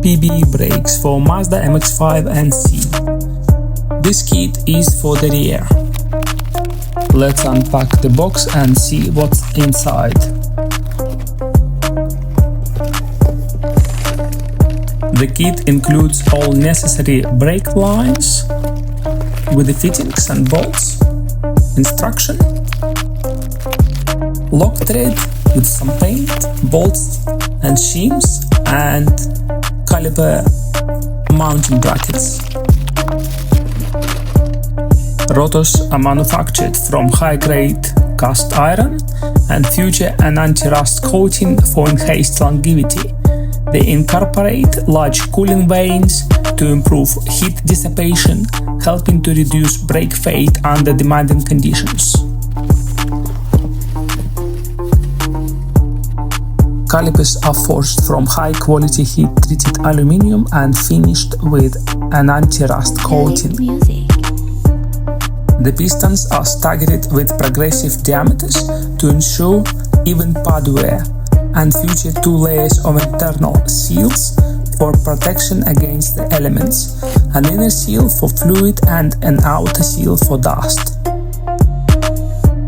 PB brakes for Mazda MX5 NC. This kit is for the rear. Let's unpack the box and see what's inside. The kit includes all necessary brake lines with the fittings and bolts, instruction, lock thread with some paint, bolts and shims, and caliper mounting brackets. Rotors are manufactured from high-grade cast iron and feature an anti-rust coating for enhanced longevity. They incorporate large cooling vanes to improve heat dissipation, helping to reduce brake fade under demanding conditions. Calipers are forged from high-quality heat-treated aluminum and finished with an anti-rust coating. The pistons are staggered with progressive diameters to ensure even pad wear, and feature 2 layers of internal seals for protection against the elements, an inner seal for fluid and an outer seal for dust.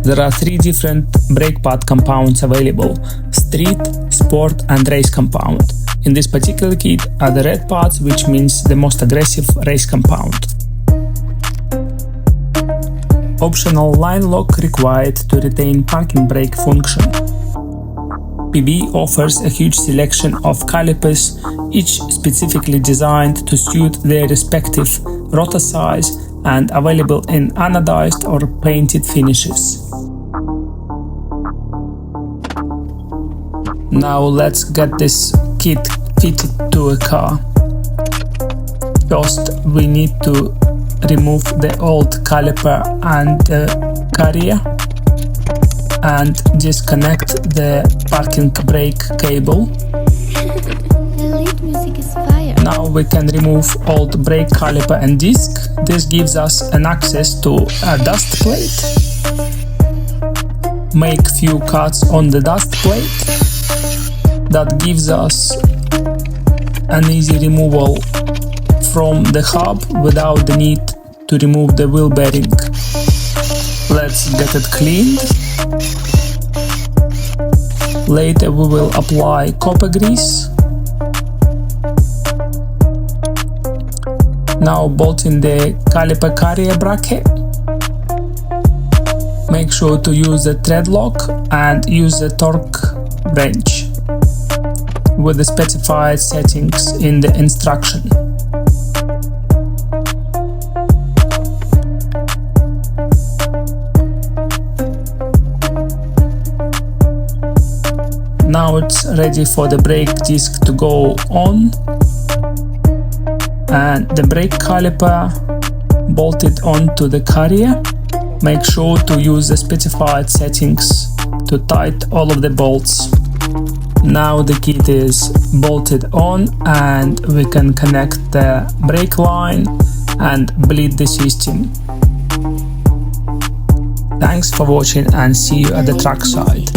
There are 3 different brake pad compounds available: street, sport and race compound. In this particular kit are the red pads, which means the most aggressive race compound. Optional line lock required to retain parking brake function. PB offers a huge selection of calipers, each specifically designed to suit their respective rotor size and available in anodized or painted finishes. Now let's get this kit fitted to a car. First, we need to remove the old caliper and the carrier and disconnect the parking brake cable. Now we can remove old brake caliper and disc. This gives us an access to a dust plate. Make few cuts on the dust plate. That gives us an easy removal from the hub without the need to remove the wheel bearing. Let's get it cleaned. Later we will apply copper grease. Now bolt in the caliper carrier bracket. Make sure to use the thread lock and use the torque wrench with the specified settings in the instruction. Now it's ready for the brake disc to go on, and the brake caliper bolted onto the carrier. Make sure to use the specified settings to tighten all of the bolts. Now the kit is bolted on and we can connect the brake line and bleed the system. Thanks for watching and see you at the track side.